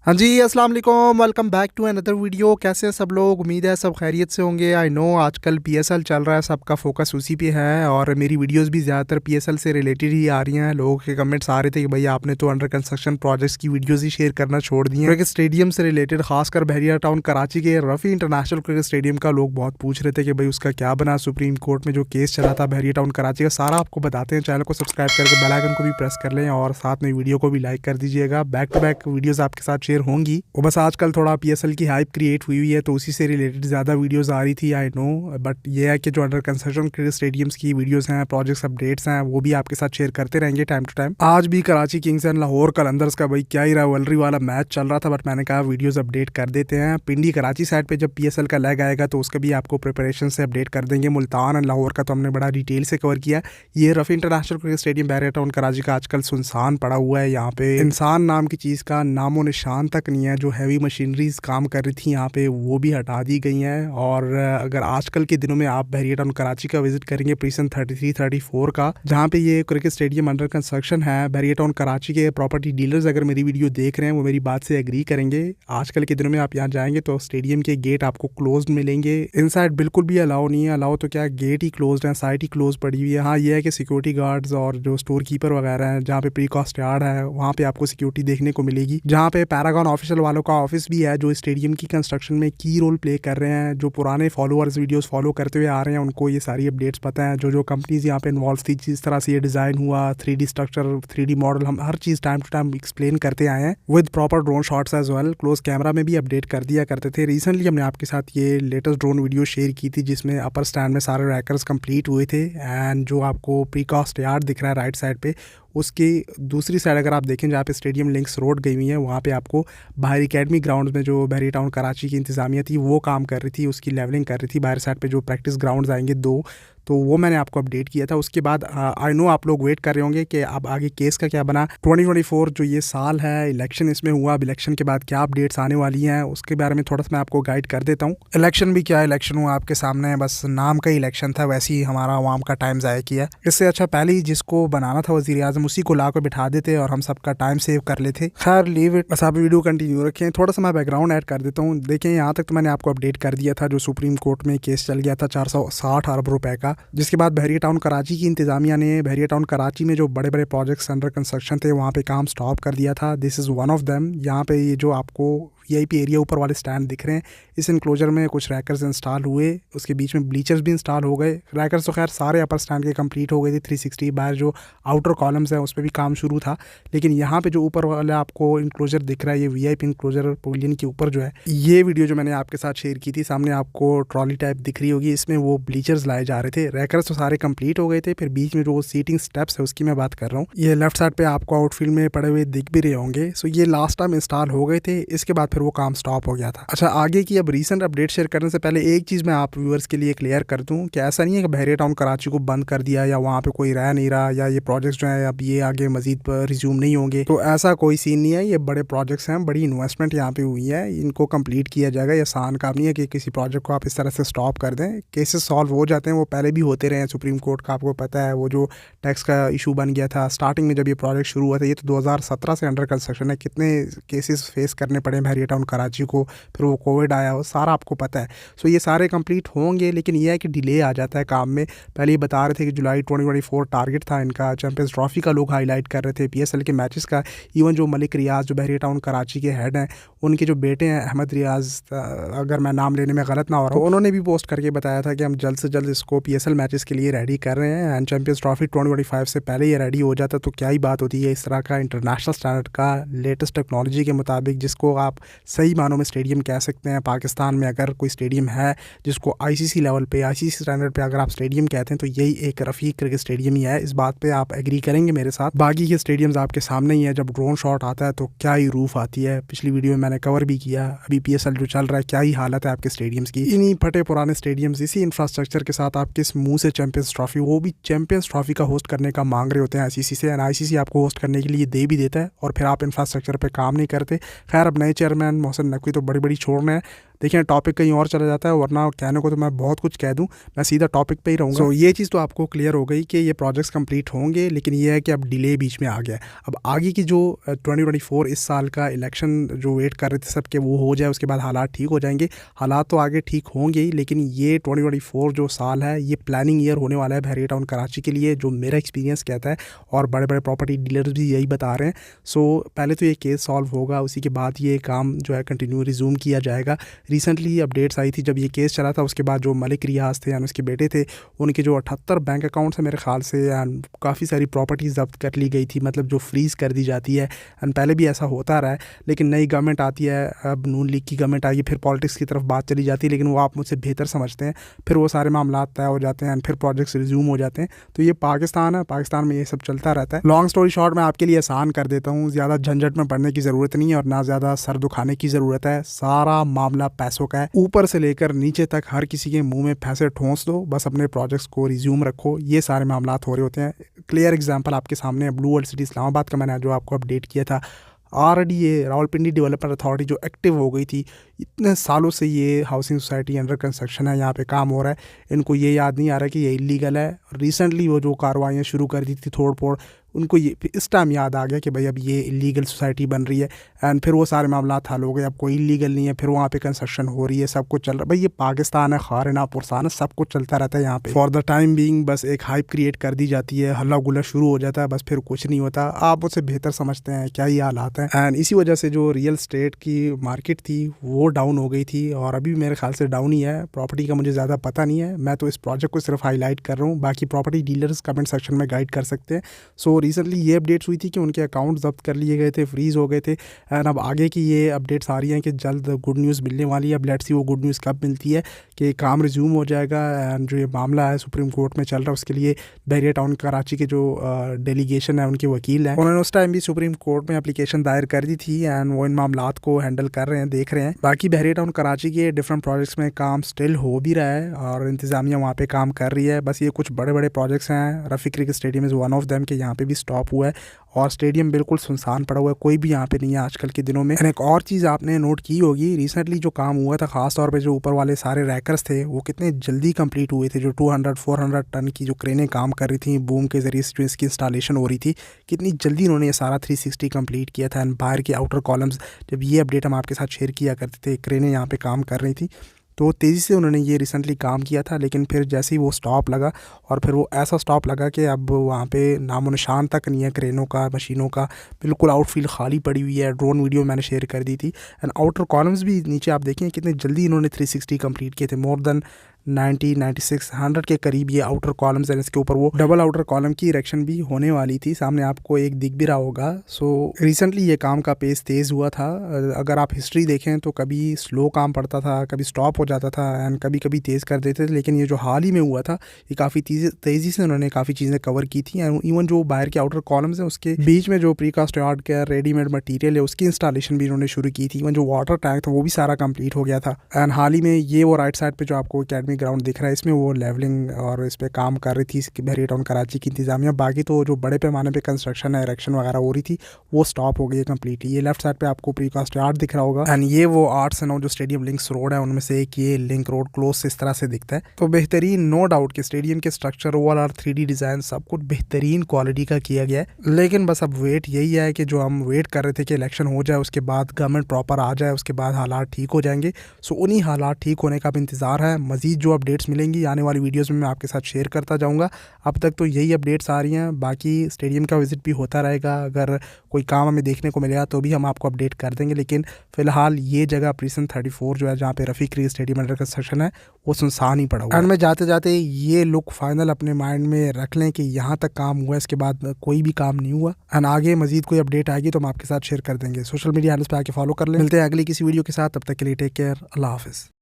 हाँ जी, अस्सलाम वालेकुम। Welcome back to another video. कैसे हैं सब लोग? उम्मीद है सब खैरियत से होंगे। आई नो आजकल पीएसएल चल रहा है, सबका फोकस उसी पे है और मेरी वीडियोस भी ज़्यादातर पीएसएल से रिलेटेड ही आ रही हैं। लोगों के कमेंट्स आ रहे थे कि भाई आपने तो अंडर कंस्ट्रक्शन प्रोजेक्ट्स की वीडियोस ही शेयर करना छोड़ दिए हैं। क्रिकेट स्टेडियम से रिलेटेड, खासकर बहरिया टाउन कराची के रफ़ी इंटरनेशनल क्रिकेट स्टेडियम का लोग बहुत पूछ रहे थे कि भाई उसका क्या बना। सुप्रीम कोर्ट में जो केस चला था बहरिया टाउन कराची का, सारा आपको बताते हैं। चैनल को सब्सक्राइब करके बेल आइकन को भी प्रेस कर लें और साथ में वीडियो को भी लाइक कर दीजिएगा। बैक टू बैक वीडियोज़ आपके साथ शेयर होंगी। बस आजकल थोड़ा पीएसएल की हाइप क्रिएट हुई है तो उसी से रिलेटेड ज़्यादा वीडियोस आ रही थी। आई नो, बट ये है कि जो अंडर कंस्ट्रक्शन क्रिकेट स्टेडियम्स की वीडियोस हैं, प्रोजेक्ट्स अपडेट्स हैं, वो भी आपके साथ शेयर करते रहेंगे टाइम टू टाइम। आज भी कराची किंग्स एंड लाहौर कलंदर्स का भाई क्या ही राइवलरी वाला मैच चल रहा था, बट मैंने कहा वीडियोस अपडेट कर देते हैं। पिंडी कराची साइड पर जब पीएसएल का लेग आएगा तो उसका भी आपको प्रिपरेशन से अपडेट कर देंगे। मुल्तान एंड लाहौर का तो हमने बड़ा डिटेल से कवर किया। ये रफ़ी इंटरनेशनल क्रिकेट स्टेडियम बहरिया टाउन कराची का आजकल सुनसान पड़ा हुआ है। यहाँ पे इंसान नाम की चीज़ का नामो निशान तक नहीं है। जो हैवी मशीनरीज काम कर रही थी यहाँ पे वो भी हटा दी गई हैं। और अगर आजकल के दिनों में आप बहरिया टाउन कराची का विजिट करेंगे प्रीसन 33-34 का, जहाँ पे ये क्रिकेट स्टेडियम अंडर कंस्ट्रक्शन है, बहरिया टाउन कराची के प्रॉपर्टी डीलर्स अगर मेरी वीडियो देख रहे हैं वो मेरी बात से एग्री करेंगे। आजकल के दिनों में आप यहाँ जाएंगे तो स्टेडियम के गेट आपको क्लोज मिलेंगे। इनसाइड बिल्कुल भी अलाउ नहीं है। अलाउ तो क्या, गेट ही क्लोज है, साइट ही क्लोज पड़ी हुई है। हाँ, ये है कि सिक्योरिटी गार्ड्स और जो स्टोर कीपर वगैरह हैं, जहाँ पे प्रीकॉस्ट यार्ड है, वहाँ पे आपको सिक्योरिटी देखने को मिलेगी। जहाँ पे पैरागॉन ऑफिशियल वालों का ऑफिस भी है जो स्टेडियम की कंस्ट्रक्शन में की रोल प्ले कर रहे हैं। जो पुराने फॉलोअर्स वीडियोस फॉलो करते हुए आ रहे हैं उनको ये सारी अपडेट्स पता है। जो कंपनीज यहाँ पे इन्वॉल्व थी, जिस तरह से ये डिज़ाइन हुआ, 3D स्ट्रक्चर, 3D मॉडल, हम हर चीज़ टाइम टू टाइम एक्सप्लेन करते आए हैं with proper drone shots as well. Close camera में भी अपडेट कर दिया करते थे। रिसेंटली हमने आपके साथ ये लेटेस्ट ड्रोन वीडियो शेयर की थी जिसमें अपर स्टैंड में सारे रैकर्स कंप्लीट हुए थे। एंड जो आपको प्रीकॉस्ट यार्ड दिख रहा है राइट साइड पे, उसकी दूसरी साइड अगर आप देखें जहाँ पे स्टेडियम लिंक्स रोड गई हुई है, वहाँ पे आपको बाहर एकेडमी ग्राउंड में जो बहरिया टाउन कराची की इंतज़ामिया थी वो काम कर रही थी, उसकी लेवलिंग कर रही थी। बाहर साइड पे जो प्रैक्टिस ग्राउंड्स आएंगे दो, तो वो मैंने आपको अपडेट किया था। उसके बाद आई नो आप लोग वेट कर रहे होंगे कि अब आगे केस का क्या बना। 2024 जो ये साल है, इलेक्शन इसमें हुआ। अब इलेक्शन के बाद क्या अपडेट्स आने वाली हैं उसके बारे में थोड़ा सा मैं आपको गाइड कर देता हूँ। इलेक्शन भी क्या इलेक्शन हुआ आपके सामने, बस नाम का इलेक्शन था, वैसे ही हमारा आवाम का टाइम ज़ाया किया। इससे अच्छा पहले ही जिसको बनाना था वज़ीर आज़म, उसी को ला कर बिठा देते और हम सबका टाइम सेव कर लेते। खैर लीव इट, बस आप वीडियो कंटिन्यू रखें। थोड़ा सा मैं बैकग्राउंड ऐड कर देता हूँ। देखें, यहाँ तक तो मैंने आपको अपडेट कर दिया था। जो सुप्रीम कोर्ट में केस चल गया था 460 अरब रुपए का, जिसके बाद बहरिया टाउन कराची की इंतज़ामिया ने बहरिया टाउन कराची में जो बड़े बड़े प्रोजेक्ट्स अंडर कंस्ट्रक्शन थे वहाँ पे काम स्टॉप कर दिया था। This is one of them. यहाँ पे ये जो आपको वीआईपी एरिया ऊपर वाले स्टैंड दिख रहे हैं, इस इंक्लोजर में कुछ रैकर्स इंस्टॉल हुए, उसके बीच में ब्लीचर्स भी इंस्टॉल हो गए। रैकर्स तो खैर सारे अपर स्टैंड के कंप्लीट हो गए थे 360। बाहर जो आउटर कॉलम्स हैं उस पर भी काम शुरू था, लेकिन यहाँ पे जो ऊपर वाला आपको इंक्लोजर दिख रहा है, ये वीआईपी इंक्लोजर पवेलियन के ऊपर जो है, ये वीडियो जो मैंने आपके साथ शेयर की थी, सामने आपको ट्रॉली टाइप दिख रही होगी, इसमें वो ब्लीचर्स लाए जा रहे थे। रैकर्स तो सारे कंप्लीट हो गए थे, फिर बीच में जो सीटिंग स्टेप्स है उसकी मैं बात कर रहा हूँ। ये लेफ्ट साइड पे आपको आउटफील्ड में पड़े हुए दिख भी रहे होंगे। सो ये लास्ट टाइम इंस्टॉल हो गए थे, इसके बाद फिर वो काम स्टॉप हो गया था। अच्छा, आगे की अब रीसेंट अपडेट शेयर करने से पहले एक चीज़ मैं आप व्यूअर्स के लिए क्लियर कर दूं कि ऐसा नहीं है कि बहरिया टाउन कराची को बंद कर दिया या वहाँ पे कोई रह नहीं रहा या ये प्रोजेक्ट्स जो हैं अब ये आगे मजीद रिज्यूम नहीं होंगे, तो ऐसा कोई सीन नहीं है। ये बड़े प्रोजेक्ट्स हैं, बड़ी इन्वेस्टमेंट यहाँ पे हुई है, इनको कंप्लीट किया जाएगा। ये आसान काम नहीं है कि किसी प्रोजेक्ट को आप इस तरह से स्टॉप कर दें। केसेस सॉल्व हो जाते हैं, वो पहले भी होते रहे हैं। सुप्रीम कोर्ट का आपको पता है वो जो टैक्स का इशू बन गया था स्टार्टिंग में जब ये प्रोजेक्ट शुरू हुआ था, ये तो 2017 से अंडर कंस्ट्रक्शन है। कितने केसेस फेस करने पड़े बहरिया टाउन कराची को, फिर वो कोविड आया, वो सारा आपको पता है। सो ये सारे कंप्लीट होंगे, लेकिन ये है कि डिले आ जाता है काम में। पहले ये बता रहे थे कि जुलाई 2024 टारगेट था इनका। चैंपियंस ट्रॉफी का लोग हाईलाइट कर रहे थे, पीएसएल के मैचेस का। इवन जो मलिक रियाज जो बहरिया टाउन कराची के हेड हैं, उनके जो बेटे हैं अहमद रियाज, अगर मैं नाम लेने में गलत ना हो रहा हूँ, तो उन्होंने भी पोस्ट करके बताया था कि हम जल्द से जल्द इसको पीएसएल मैचेस के लिए रेडी कर रहे हैं। एंड चैंपियंस ट्रॉफी 2025 से पहले ये रेडी हो जाता तो क्या ही बात होती है। इस तरह का इंटरनेशनल स्टैंडर्ड का लेटेस्ट टेक्नोलॉजी के मुताबिक, जिसको आप सही मानों में स्टेडियम कह सकते हैं। पाकिस्तान में अगर कोई स्टेडियम है जिसको आईसीसी लेवल पे, आईसीसी स्टैंडर्ड पे अगर आप स्टेडियम कहते हैं, तो यही एक रफ़ी क्रिकेट स्टेडियम ही है। इस बात पे आप एग्री करेंगे मेरे साथ। बाकी के स्टेडियम्स आपके सामने ही है। जब ड्रोन शॉट आता है तो क्या ही रूफ आती है, पिछली वीडियो में मैंने कवर भी किया। अभी पीएसएल जो चल रहा है, क्या ही हालत है आपके स्टेडियम्स की। इन्हीं फटे पुराने स्टेडियम्स, इसी इंफ्रास्ट्रक्चर के साथ आप किस मुंह से चैंपियंस ट्रॉफी, वो भी चैंपियंस ट्रॉफी का होस्ट करने का मांग रहे होते हैं आईसीसी से। एंड आईसीसी आपको होस्ट करने के लिए दे भी देता है और फिर आप इंफ्रास्ट्रक्चर पे काम नहीं करते। खैर, अब नए चेयरमैन मोहसिन नकवी तो बड़ी बड़ी छोड़ रहे हैं, देखिए टॉपिक कहीं और चला जाता है, वरना कहने को तो मैं बहुत कुछ कह दूँ, मैं सीधा टॉपिक पे ही रहूँगा। तो ये चीज़ तो आपको क्लियर हो गई कि ये प्रोजेक्ट्स कंप्लीट होंगे, लेकिन ये है कि अब डिले बीच में आ गया है। अब आगे की जो 2024 इस साल का इलेक्शन जो वेट कर रहे थे सबके, वो हो जाए, उसके बाद हालात ठीक हो जाएंगे। हालात तो आगे ठीक होंगे ही, लेकिन ये 2024 जो साल है ये प्लानिंग ईयर होने वाला है बहरिया टाउन कराची के लिए, जो मेरा एक्सपीरियंस कहता है और बड़े बड़े प्रॉपर्टी डीलर्स भी यही बता रहे हैं। सो पहले तो ये केस सॉल्व होगा, उसी के बाद ये काम जो है कंटिन्यू रिज्यूम किया जाएगा। रिसेंटली अपडेट्स आई थी जब ये केस चला था, उसके बाद जो मलिक रियाज थे यानी उसके बेटे थे, उनके जो 78 बैंक अकाउंट्स हैं मेरे ख्याल से, एंड काफ़ी सारी प्रॉपर्टीज़ जब्त कर ली गई थी, मतलब जो फ्रीज़ कर दी जाती है। एंड पहले भी ऐसा होता रहा है, लेकिन नई गवर्नमेंट आती है, अब नून लीग की गवर्नमेंट आई, फिर पॉलिटिक्स की तरफ बात चली जाती है, लेकिन वो आप मुझसे बेहतर समझते हैं, फिर वो सारे मामला तय हो जाते हैं एंड फिर प्रोजेक्ट्स रिज्यूम हो जाते हैं। तो ये पाकिस्तान है, पाकिस्तान में ये सब चलता रहता है। लॉन्ग स्टोरी शॉर्ट मैं आपके लिए आसान कर देता हूँ, ज़्यादा झंझट में पड़ने की ज़रूरत नहीं है और ना ज़्यादा सर दुखाने की ज़रूरत है। सारा मामला पैसों का है, ऊपर से लेकर नीचे तक हर किसी के मुंह में पैसे ठोंस दो, बस अपने प्रोजेक्ट्स को रिज्यूम रखो, ये सारे मामला हो रहे होते हैं। क्लियर एग्जांपल आपके सामने है, ब्लू वर्ल्ड सिटी इस्लामाबाद का मैंने जो आपको अपडेट किया था। ऑलरेडी ये रावलपिंडी डेवलपमेंट अथॉरिटी जो एक्टिव हो गई थी, इतने सालों से ये हाउसिंग सोसाइटी अंडर कंस्ट्रक्शन है, यहाँ पे काम हो रहा है, इनको ये याद नहीं आ रहा कि ये इलीगल है। रिसेंटली वो जो कार्रवाइयाँ शुरू कर दी थी तोड़ फोड़, उनको ये इस टाइम याद आ गया कि भाई अब ये इलीगल सोसाइटी बन रही है, एंड फिर वो सारे मामला हल हो गए, अब कोई इलीगल नहीं है, फिर वहाँ पे कंस्ट्रक्शन हो रही है, सब कुछ चल रहा है। भाई ये पाकिस्तान है, खारना पुरसान है, सब कुछ चलता रहता है यहाँ पे। फॉर द टाइम बीइंग बस एक हाइप क्रिएट कर दी जाती है, हल्ला गुल्ला शुरू हो जाता है, बस फिर कुछ नहीं होता। आप उससे बेहतर समझते हैं क्या ये हालात हैं, एंड इसी वजह से जो रियल स्टेट की मार्केट थी वो डाउन हो गई थी, और अभी मेरे ख्याल से डाउन ही है। प्रॉपर्टी का मुझे ज़्यादा पता नहीं है, मैं तो इस प्रोजेक्ट को सिर्फ हाईलाइट कर रहा हूँ, बाकी प्रॉपर्टी डीलर्स कमेंट सेक्शन में गाइड कर सकते हैं। सो रिसेंटली ये अपडेट हुई थी कि उनके अकाउंट जब्त कर लिए गए थे, फ्रीज़ हो गए थे, एंड अब आगे की ये अपडेट्स आ रही हैं कि जल्द गुड न्यूज़ मिलने वाली है। अब लेट्स सी वो गुड न्यूज़ कब मिलती है कि काम रिज्यूम हो जाएगा, एंड जो ये मामला है सुप्रीम कोर्ट में चल रहा है, उसके लिए बहरिया टाउन कराची के जो डेलीगेशन है, उनके वकील हैं, उन्होंने उस टाइम भी सुप्रीम कोर्ट में एप्लीकेशन दायर कर दी थी, एंड वो इन मामलात को हैंडल कर रहे हैं, देख रहे हैं। बाकी बहरिया टाउन कराची के डिफरेंट प्रोजेक्ट्स में काम स्टिल हो भी रहा है और इंतज़ामिया वहाँ पे काम कर रही है। बस ये कुछ बड़े बड़े प्रोजेक्ट्स हैं, Rafi cricket stadium is one of them, के यहाँ पे भी स्टॉप हुआ है और स्टेडियम बिल्कुल सुनसान पड़ा हुआ है, कोई भी यहाँ पे नहीं है आजकल के दिनों में। एक और चीज़ आपने नोट की होगी, रिसेंटली जो काम हुआ था, ख़ास तौर पे जो ऊपर वाले सारे रैकर्स थे वो कितने जल्दी कंप्लीट हुए थे। जो 200-400 टन की जो क्रेनें काम कर रही थी बूम के ज़रिए से जो इसकी इंस्टॉलेशन हो रही थी, कितनी जल्दी उन्होंने ये सारा 360 कंप्लीट किया था। एंड बाहर के आउटर कॉलम्स, जब ये अपडेट हम आपके साथ शेयर किया करते थे, क्रेनें यहाँ पर काम कर रही थी, तो तेज़ी से उन्होंने ये रिसेंटली काम किया था, लेकिन फिर जैसे ही वो स्टॉप लगा, और फिर वो ऐसा स्टॉप लगा कि अब वहाँ पे नामो निशान तक नहीं है क्रेनों का, मशीनों का, बिल्कुल आउटफील्ड खाली पड़ी हुई है। ड्रोन वीडियो मैंने शेयर कर दी थी। एंड आउटर कॉलम्स भी नीचे आप देखें कितने जल्दी इन्होंने 360 कंप्लीट किए थे, मोर देन 96 के करीब ये आउटर कॉलम्स हैं। इसके ऊपर वो डबल आउटर कॉलम की इरेक्शन भी होने वाली थी, सामने आपको एक दिख भी रहा होगा। सो रिसेंटली ये काम का पेस तेज़ हुआ था। अगर आप हिस्ट्री देखें तो कभी स्लो काम पड़ता था, कभी स्टॉप हो जाता था, एंड कभी कभी तेज़ कर देते थे, लेकिन ये जो हाल ही में हुआ था ये काफ़ी तेज़ी से उन्होंने काफ़ी चीज़ें कवर की थी। एंड इवन जो बाहर के आउटर कॉलम्स हैं उसके बीच में जो प्रीकास्ट यार्ड का रेडीमेड मटीरियल है उसकी इंस्टॉलेशन भी उन्होंने शुरू की थी। इवन जो वाटर टैंक था वो भी सारा कंप्लीट हो गया था। एंड हाल ही में ये वो राइट साइड पे जो आपको अकेडमी ग्राउंड दिख रहा है, इसमें वो लेवलिंग और इस पे काम कर रही थी बहरिया टाउन कराची की इंतजामिया। बाकी तो जो बड़े पैमाने पे कंस्ट्रक्शन है, इरेक्शन वगैरह हो रही थी, वो स्टॉप हो गई है कम्प्लीटली। ये लेफ्ट साइड पे आपको प्रीकास्ट यार्ड दिख रहा होगा, एंड ये वो 8 से 9 जो स्टेडियम लिंक्स रोड है उनमें से एक ये लिंक रोड क्लोज इस तरह से दिखता है। तो बेहतरीन, नो डाउट कि स्टेडियम के स्ट्रक्चर ओवरऑल 3D डिज़ाइन सब कुछ बेहतरीन क्वालिटी का किया गया है। लेकिन बस अब वेट यही है कि जो हम वेट कर रहे थे कि इलेक्शन हो जाए, उसके बाद गवर्नमेंट प्रॉपर आ जाए, उसके बाद हालात ठीक हो जाएंगे। सो उन्हीं हालात ठीक होने का भी इंतज़ार है। मज़ीद जो अपडेट्स मिलेंगी आने वाली वीडियोज़ में मैं आपके साथ शेयर करता जाऊँगा। अब तक तो यही अपडेट्स आ रही हैं, बाकी स्टेडियम का विज़िट भी होता रहेगा। अगर कोई काम हमें देखने को मिलेगा तो भी हम आपको अपडेट कर देंगे। लेकिन फ़िलहाल ये जगह प्रीसन 34 जो है, जहाँ पे Rafi cricket stadium under construction है, वो सुनसान ही पड़ा हुआ है। एंड में जाते जाते ये लुक फाइनल अपने माइंड में रख लें कि यहाँ तक काम हुआ, इसके बाद कोई भी काम नहीं हुआ। एंड आगे मजीद कोई अपडेट आएगी तो हम आपके साथ शेयर कर देंगे। सोशल मीडिया हैंडल्स पे आके फॉलो कर लें। मिलते हैं अगली किसी वीडियो के साथ, तब तक के लिए टेक केयर, अल्लाह हाफ़िज़।